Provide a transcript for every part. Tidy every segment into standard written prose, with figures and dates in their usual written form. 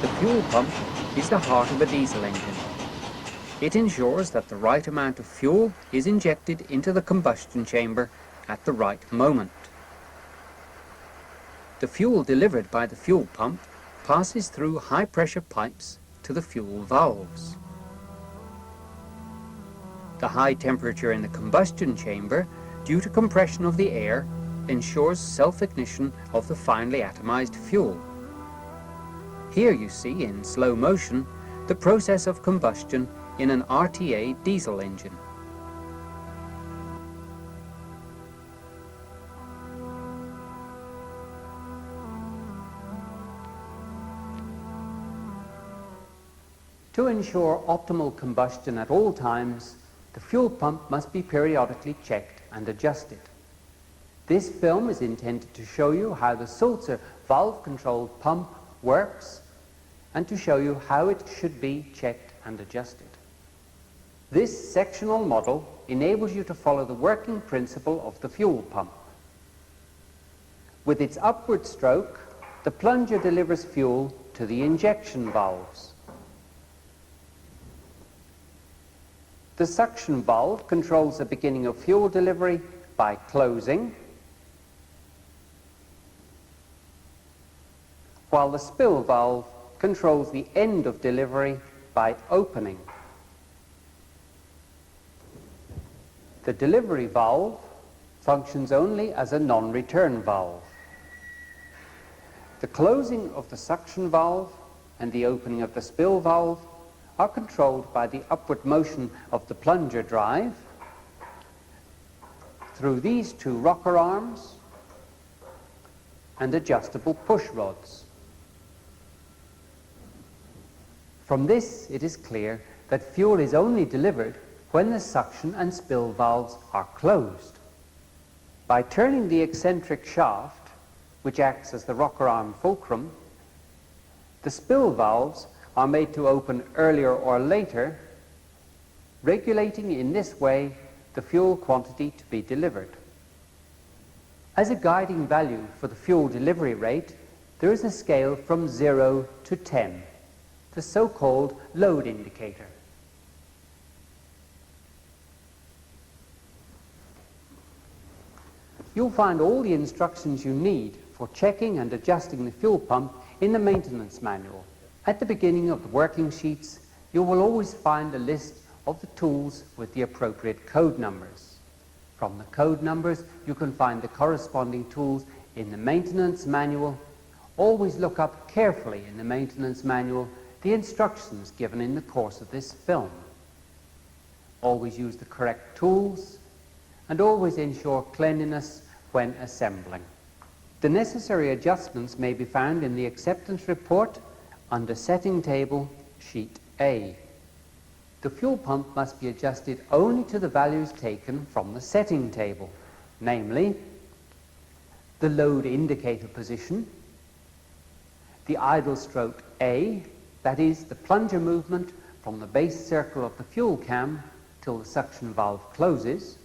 The fuel pump is the heart of a diesel engine. It ensures that the right amount of fuel is injected into the combustion chamber at the right moment. The fuel delivered by the fuel pump passes through high-pressure pipes to the fuel valves. The high temperature in the combustion chamber, due to compression of the air, ensures self-ignition of the finely atomized fuel. Here you see, in slow motion, the process of combustion in an RTA diesel engine. To ensure optimal combustion at all times, the fuel pump must be periodically checked and adjusted. This film is intended to show you how the Sulzer valve-controlled pump works and to show you how it should be checked and adjusted. This sectional model enables you to follow the working principle of the fuel pump. With its upward stroke, the plunger delivers fuel to the injection valves. The suction valve controls the beginning of fuel delivery by closing, while the spill valve controls the end of delivery by opening. The delivery valve functions only as a non-return valve. The closing of the suction valve and the opening of the spill valve are controlled by the upward motion of the plunger drive through these two rocker arms and adjustable push rods. From this, it is clear that fuel is only delivered when the suction and spill valves are closed. By turning the eccentric shaft, which acts as the rocker arm fulcrum, the spill valves are made to open earlier or later, regulating in this way the fuel quantity to be delivered. As a guiding value for the fuel delivery rate, there is a scale from 0 to 10, the so-called load indicator. You'll find all the instructions you need for checking and adjusting the fuel pump in the maintenance manual. At the beginning of the working sheets, you will always find a list of the tools with the appropriate code numbers. From the code numbers, you can find the corresponding tools in the maintenance manual. Always look up carefully in the maintenance manual the instructions given in the course of this film. Always use the correct tools, and always ensure cleanliness when assembling. The necessary adjustments may be found in the acceptance report under Setting Table, Sheet A. The fuel pump must be adjusted only to the values taken from the setting table, namely the load indicator position, the idle stroke A, that is the plunger movement from the base circle of the fuel cam till the suction valve closes,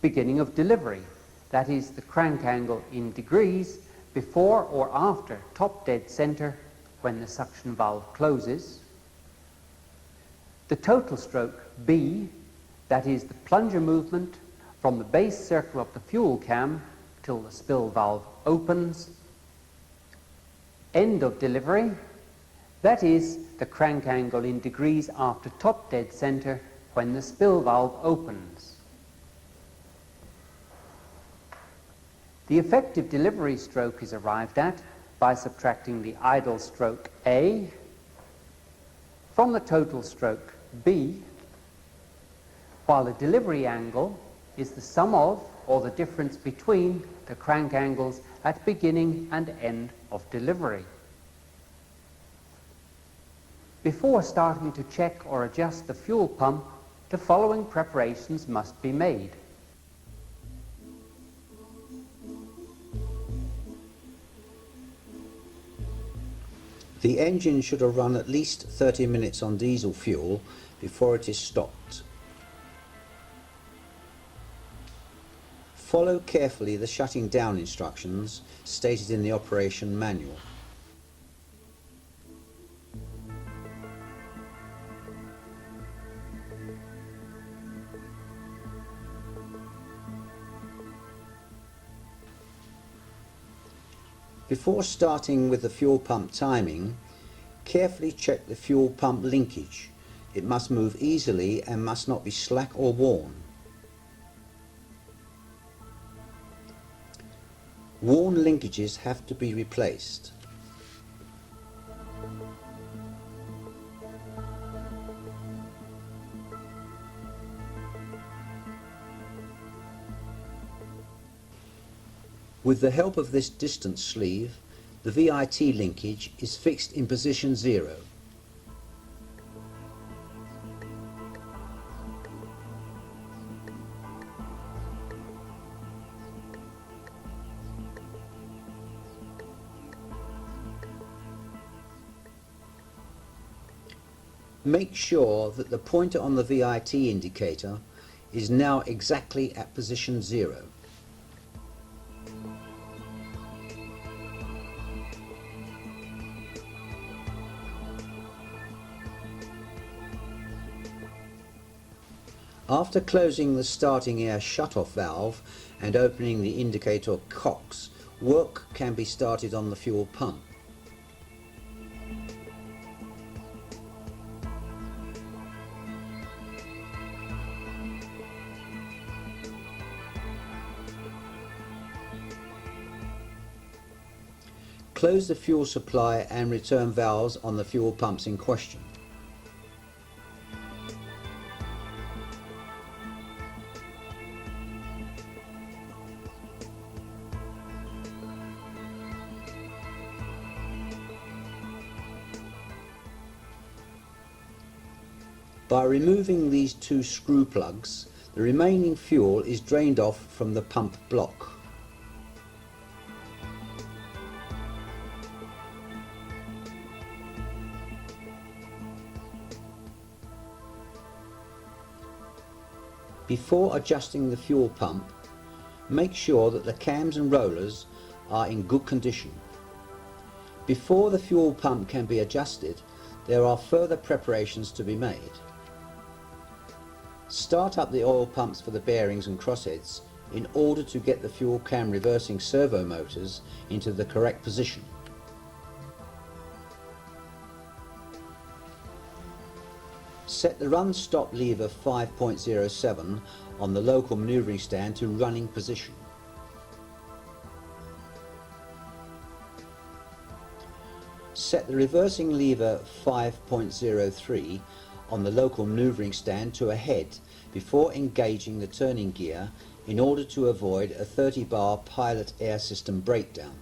beginning of delivery, that is the crank angle in degrees before or after top dead center when the suction valve closes, the total stroke B, that is the plunger movement from the base circle of the fuel cam till the spill valve opens, end of delivery, that is the crank angle in degrees after top dead center when the spill valve opens. The effective delivery stroke is arrived at by subtracting the idle stroke A from the total stroke B, while the delivery angle is the sum of, or the difference between, the crank angles at beginning and end of delivery. Before starting to check or adjust the fuel pump, the following preparations must be made. The engine should have run at least 30 minutes on diesel fuel before it is stopped. Follow carefully the shutting down instructions stated in the operation manual. Before starting with the fuel pump timing, carefully check the fuel pump linkage. It must move easily and must not be slack or worn. Worn linkages have to be replaced. With the help of this distance sleeve, the VIT linkage is fixed in position 0. Make sure that the pointer on the VIT indicator is now exactly at position 0. After closing the starting air shutoff valve and opening the indicator cocks, work can be started on the fuel pump. Close the fuel supply and return valves on the fuel pumps in question. By removing these two screw plugs, the remaining fuel is drained off from the pump block. Before adjusting the fuel pump, make sure that the cams and rollers are in good condition. Before the fuel pump can be adjusted, there are further preparations to be made. Start up the oil pumps for the bearings and crossheads in order to get the fuel cam reversing servo motors into the correct position. Set the run stop lever 5.07 on the local manoeuvring stand to running position. Set the reversing lever 5.03 on the local manoeuvring stand to ahead before engaging the turning gear in order to avoid a 30-bar pilot air system breakdown.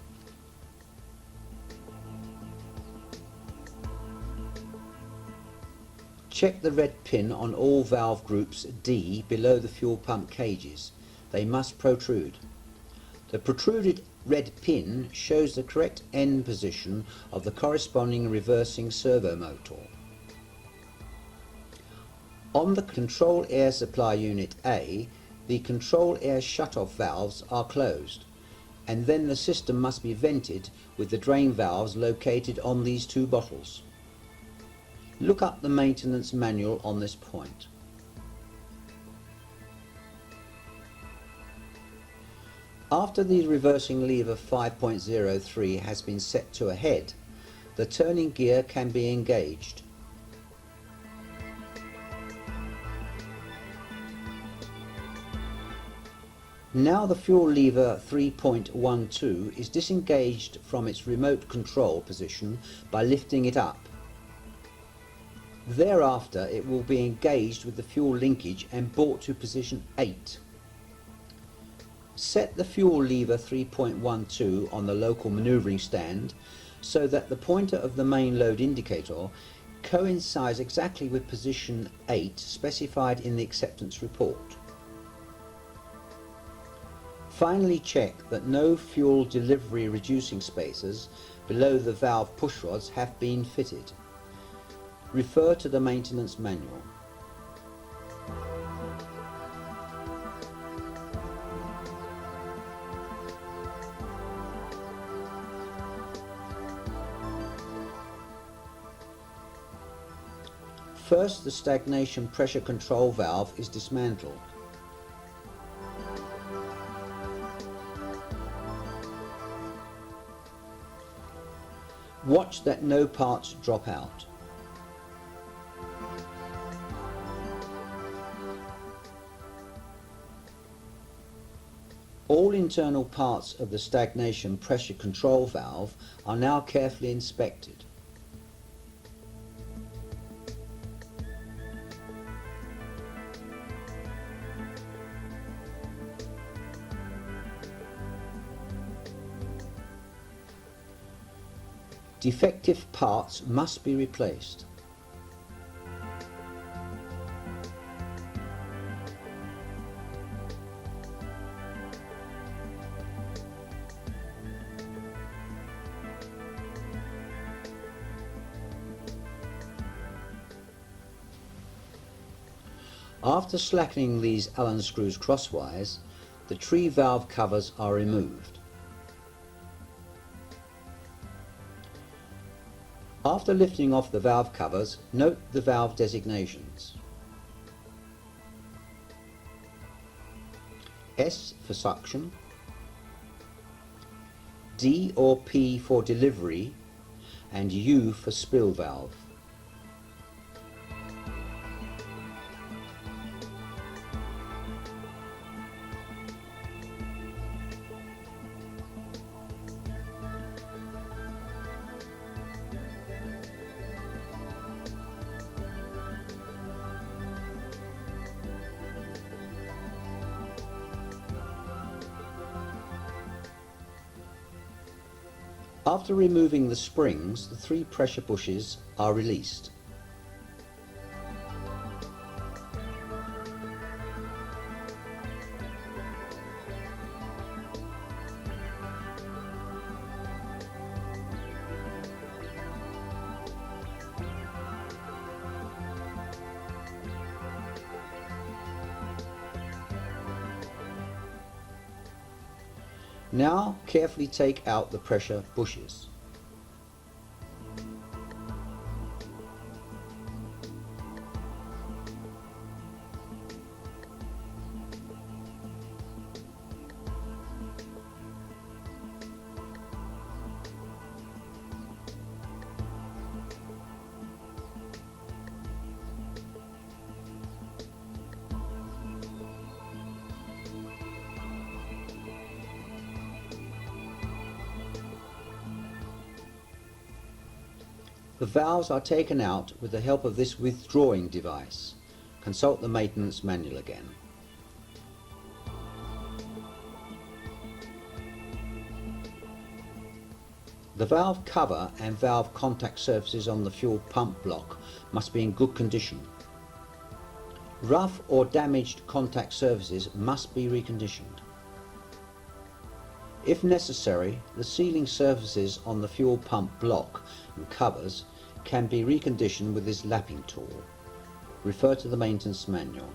Check the red pin on all valve groups D below the fuel pump cages. They must protrude. The protruded red pin shows the correct end position of the corresponding reversing servo motor. On the control air supply unit A, the control air shutoff valves are closed, and then the system must be vented with the drain valves located on these two bottles. Look up the maintenance manual on this point. After the reversing lever 5.03 has been set to ahead, the turning gear can be engaged. Now the fuel lever 3.12 is disengaged from its remote control position by lifting it up. Thereafter it will be engaged with the fuel linkage and brought to position 8. Set the fuel lever 3.12 on the local manoeuvring stand so that the pointer of the main load indicator coincides exactly with position 8 specified in the acceptance report. Finally, check that no fuel delivery reducing spacers below the valve push rods have been fitted. Refer to the maintenance manual. First, the stagnation pressure control valve is dismantled. Watch that no parts drop out. All internal parts of the stagnation pressure control valve are now carefully inspected. Defective parts must be replaced. After slackening these Allen screws crosswise, the tree valve covers are removed. After lifting off the valve covers, note the valve designations. S for suction, D or P for delivery, and U for spill valve. After removing the springs, the 3 pressure bushes are released. Now carefully take out the pressure bushes. The valves are taken out with the help of this withdrawing device. Consult the maintenance manual again. The valve cover and valve contact surfaces on the fuel pump block must be in good condition. Rough or damaged contact surfaces must be reconditioned. If necessary, the sealing surfaces on the fuel pump block and covers can be reconditioned with this lapping tool. Refer to the maintenance manual.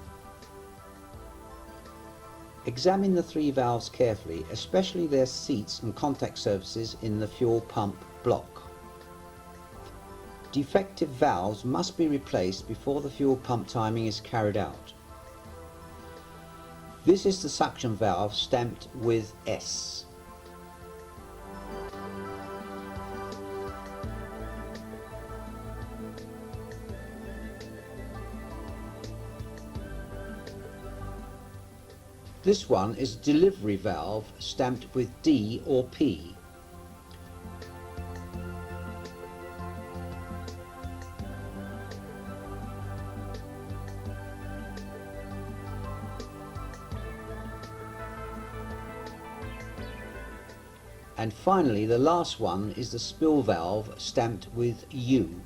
Examine the 3 valves carefully, especially their seats and contact surfaces in the fuel pump block. Defective valves must be replaced before the fuel pump timing is carried out. This is the suction valve stamped with S. This one is a delivery valve stamped with D or P. And finally, the last one is the spill valve stamped with U.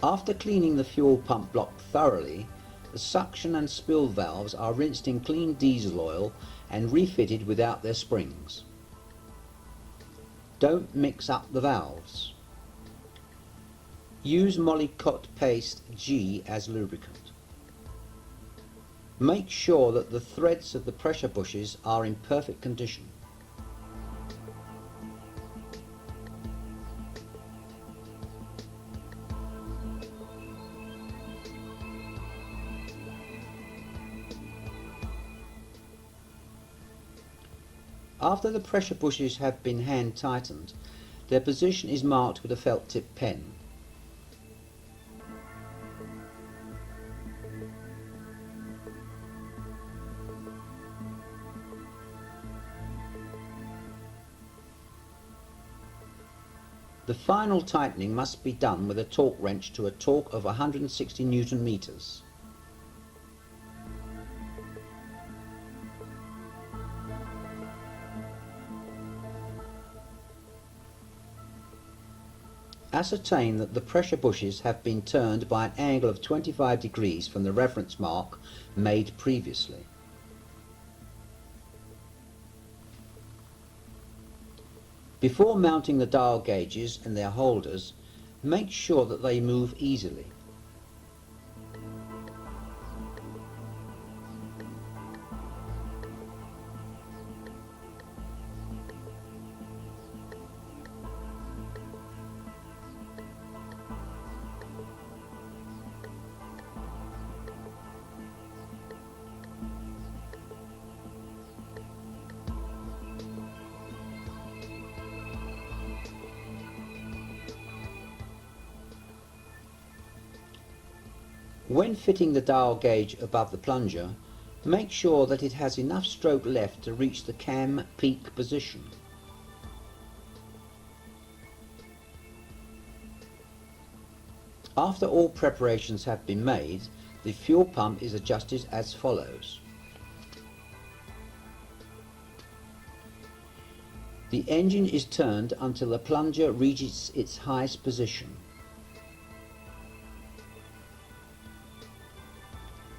After cleaning the fuel pump block thoroughly, the suction and spill valves are rinsed in clean diesel oil and refitted without their springs. Don't mix up the valves. Use Molykote paste G as lubricant. Make sure that the threads of the pressure bushes are in perfect condition. After the pressure bushes have been hand tightened, their position is marked with a felt tip pen. The final tightening must be done with a torque wrench to a torque of 160 Newton meters. Ascertain that the pressure bushes have been turned by an angle of 25 degrees from the reference mark made previously. Before mounting the dial gauges and their holders, make sure that they move easily. When fitting the dial gauge above the plunger, make sure that it has enough stroke left to reach the cam peak position. After all preparations have been made, the fuel pump is adjusted as follows. The engine is turned until the plunger reaches its highest position.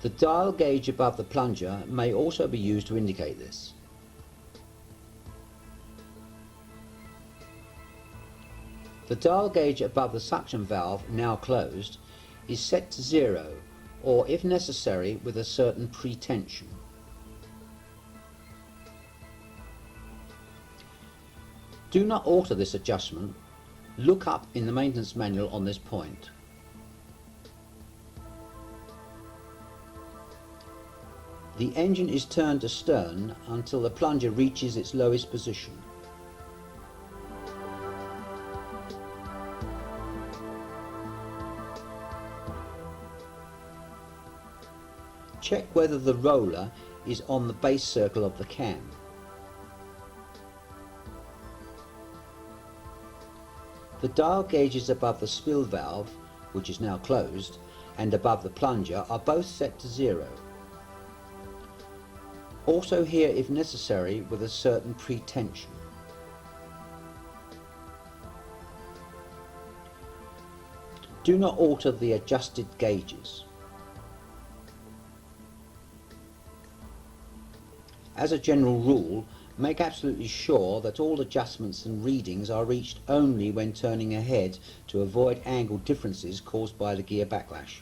The dial gauge above the plunger may also be used to indicate this. The dial gauge above the suction valve, now closed, is set to 0, or if necessary with a certain pretension. Do not alter this adjustment. Look up in the maintenance manual on this point. The engine is turned astern until the plunger reaches its lowest position. Check whether the roller is on the base circle of the cam. The dial gauges above the spill valve, which is now closed, and above the plunger are both set to 0. Also here, if necessary, with a certain pretension. Do not alter the adjusted gauges. As a general rule, make absolutely sure that all adjustments and readings are reached only when turning ahead to avoid angle differences caused by the gear backlash.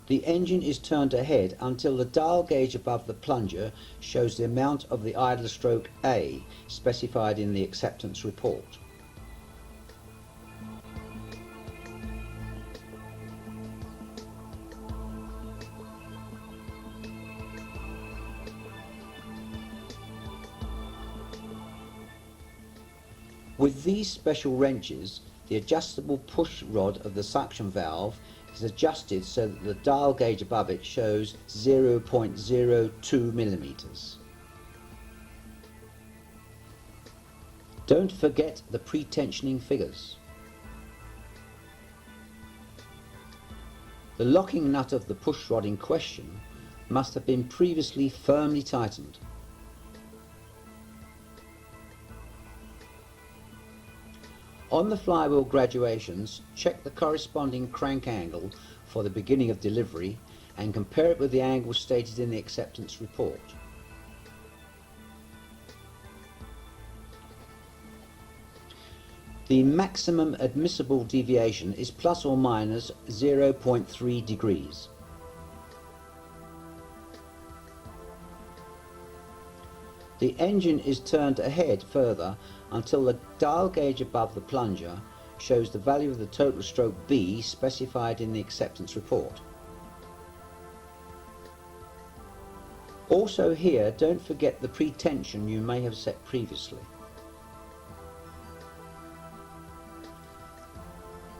The engine is turned ahead until the dial gauge above the plunger shows the amount of the idler stroke A specified in the acceptance report. With these special wrenches, the adjustable push rod of the suction valve is adjusted so that the dial gauge above it shows 0.02 millimeters. Don't forget the pre-tensioning figures. The locking nut of the push rod in question must have been previously firmly tightened. On the flywheel graduations, check the corresponding crank angle for the beginning of delivery and compare it with the angle stated in the acceptance report. The maximum admissible deviation is plus or minus 0.3 degrees. The engine is turned ahead further until the dial gauge above the plunger shows the value of the total stroke B specified in the acceptance report. Also here, don't forget the pre-tension you may have set previously.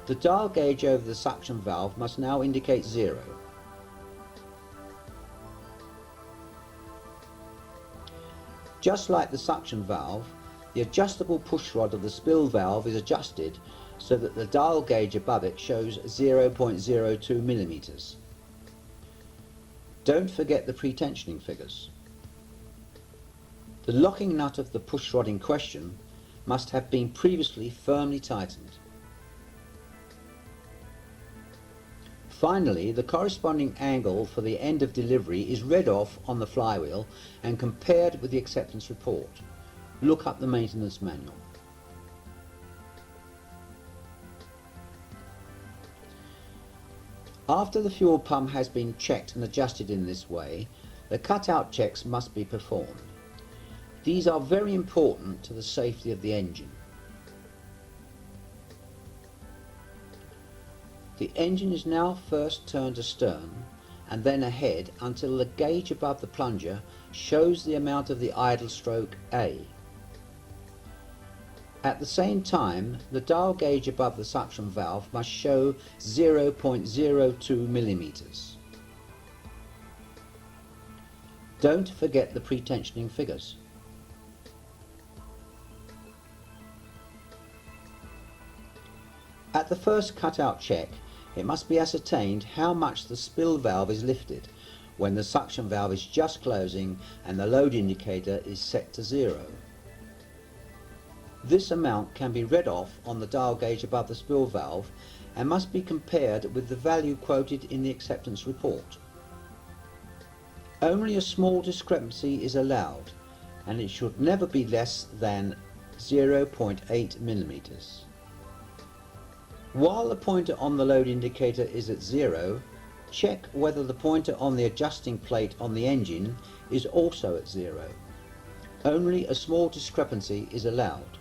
The dial gauge over the suction valve must now indicate 0. Just like the suction valve, the adjustable push rod of the spill valve is adjusted so that the dial gauge above it shows 0.02 millimeters. Don't forget the pre-tensioning figures. The locking nut of the push rod in question must have been previously firmly tightened. Finally, the corresponding angle for the end of delivery is read off on the flywheel and compared with the acceptance report. Look up the maintenance manual. After the fuel pump has been checked and adjusted in this way, the cutout checks must be performed. These are very important to the safety of the engine. The engine is now first turned astern and then ahead until the gauge above the plunger shows the amount of the idle stroke A. At the same time, the dial gauge above the suction valve must show 0.02 millimeters. Don't forget the pre-tensioning figures. At the first cutout check, it must be ascertained how much the spill valve is lifted when the suction valve is just closing and the load indicator is set to 0. This amount can be read off on the dial gauge above the spill valve and must be compared with the value quoted in the acceptance report. Only a small discrepancy is allowed, and it should never be less than 0.8 millimeters. While the pointer on the load indicator is at 0, check whether the pointer on the adjusting plate on the engine is also at 0. Only a small discrepancy is allowed.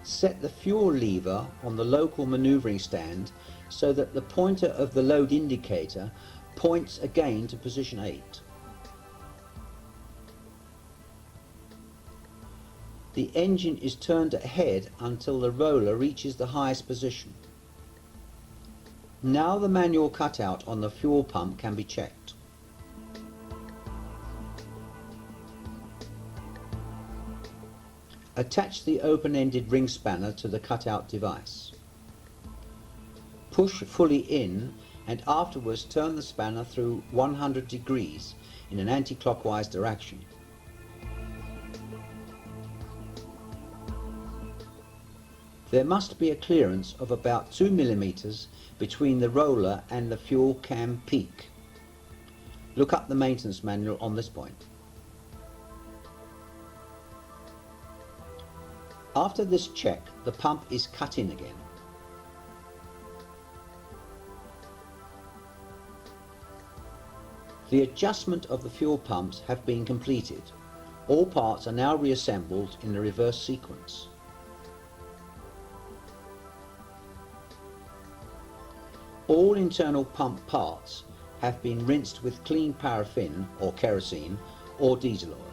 Set the fuel lever on the local manoeuvring stand so that the pointer of the load indicator points again to position 8. The engine is turned ahead until the roller reaches the highest position. Now the manual cutout on the fuel pump can be checked. Attach the open-ended ring spanner to the cutout device. Push fully in and afterwards turn the spanner through 100 degrees in an anti-clockwise direction. There must be a clearance of about 2 millimeters between the roller and the fuel cam peak. Look up the maintenance manual on this point. After this check, the pump is cut in again. The adjustment of the fuel pumps have been completed. All parts are now reassembled in the reverse sequence. All internal pump parts have been rinsed with clean paraffin or kerosene or diesel oil.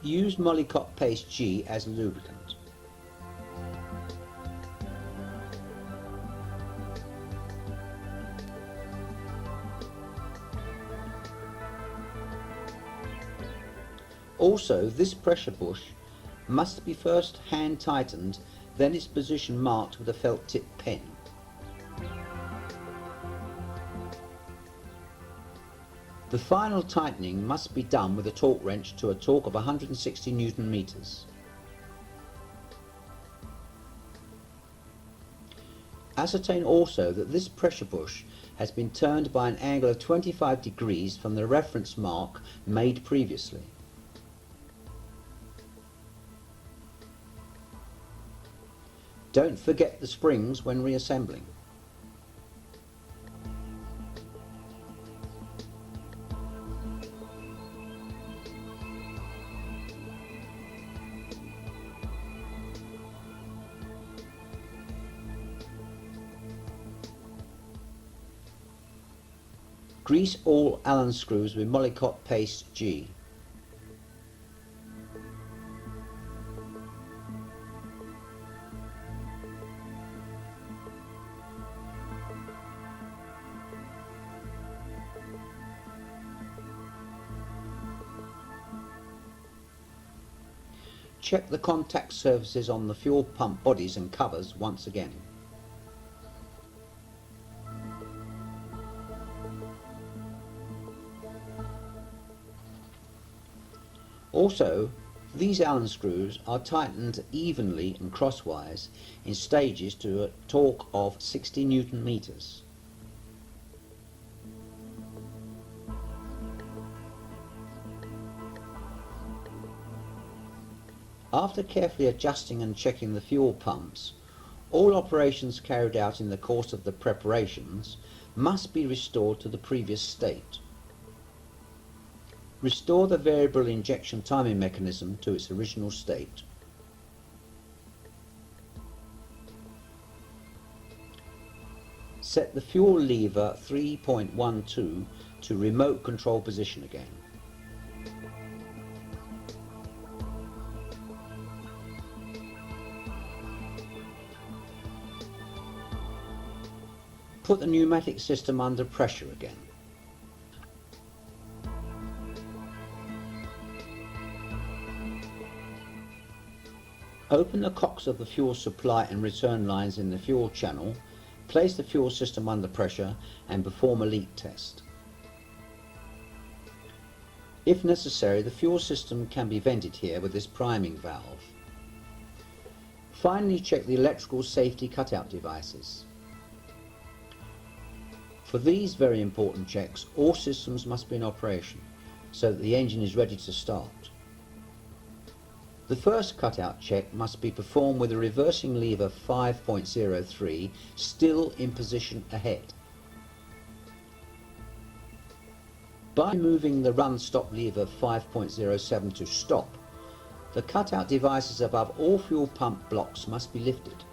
Use Molykote Paste G as lubricant. Also, this pressure bush must be first hand tightened, then its position marked with a felt tip pen. The final tightening must be done with a torque wrench to a torque of 160 Newton meters. Ascertain also that this pressure bush has been turned by an angle of 25 degrees from the reference mark made previously. Don't forget the springs when reassembling. Grease all Allen screws with Molykote Paste G. Check the contact surfaces on the fuel pump bodies and covers once again. Also, these Allen screws are tightened evenly and crosswise in stages to a torque of 60 Newton meters. After carefully adjusting and checking the fuel pumps, all operations carried out in the course of the preparations must be restored to the previous state. Restore the variable injection timing mechanism to its original state. Set the fuel lever 3.12 to remote control position again. Put the pneumatic system under pressure again. Open the cocks of the fuel supply and return lines in the fuel channel, place the fuel system under pressure and perform a leak test. If necessary, the fuel system can be vented here with this priming valve. Finally, check the electrical safety cutout devices. For these very important checks, all systems must be in operation so that the engine is ready to start. The first cutout check must be performed with the reversing lever 5.03 still in position ahead. By moving the run-stop lever 5.07 to stop, the cutout devices above all fuel pump blocks must be lifted.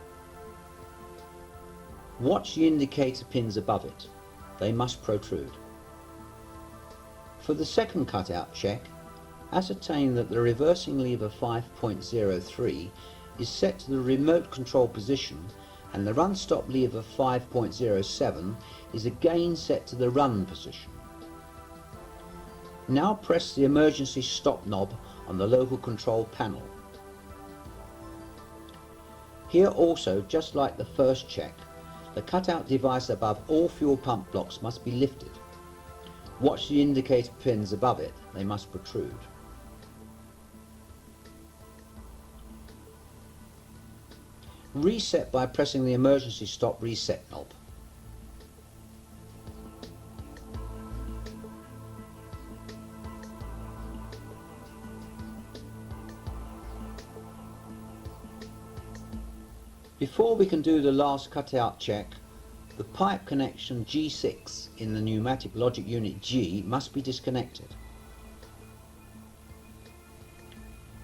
Watch the indicator pins above it. They must protrude. For the second cutout check, ascertain that the reversing lever 5.03 is set to the remote control position and the run-stop lever 5.07 is again set to the run position. Now press the emergency stop knob on the local control panel. Here also, just like the first check, the cutout device above all fuel pump blocks must be lifted. Watch the indicator pins above it, they must protrude. Reset by pressing the emergency stop reset knob. Before we can do the last cutout check, the pipe connection G6 in the pneumatic logic unit G must be disconnected.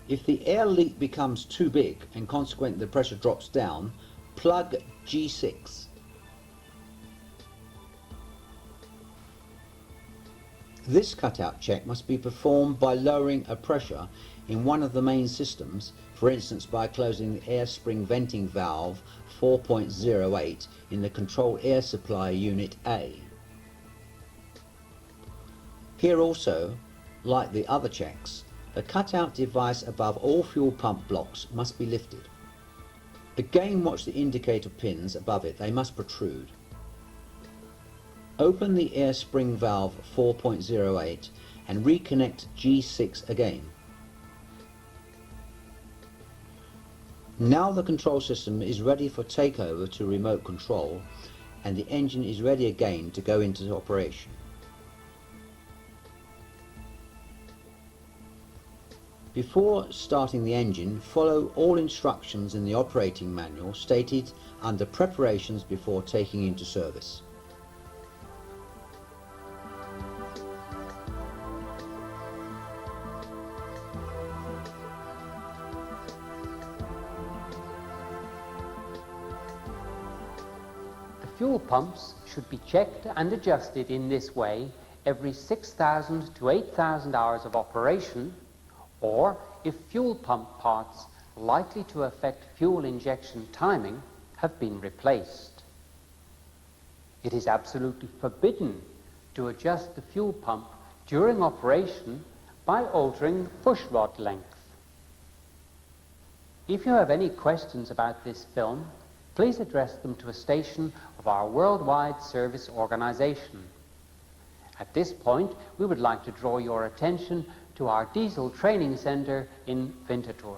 If the air leak becomes too big and consequently the pressure drops down, plug G6. This cutout check must be performed by lowering a pressure in one of the main systems, for instance by closing the air spring venting valve 4.08 in the control air supply unit A. Here also, like the other checks, the cutout device above all fuel pump blocks must be lifted. Again, watch the indicator pins above it, they must protrude. Open the air spring valve 4.08 and reconnect G6 again. Now the control system is ready for takeover to remote control and the engine is ready again to go into operation. Before starting the engine, follow all instructions in the operating manual stated under preparations before taking into service. The fuel pumps should be checked and adjusted in this way every 6,000 to 8,000 hours of operation, or if fuel pump parts likely to affect fuel injection timing have been replaced. It is absolutely forbidden to adjust the fuel pump during operation by altering the push rod length. If you have any questions about this film, please address them to a station of our worldwide service organization. At this point, we would like to draw your attention to our diesel training center in Winterthur.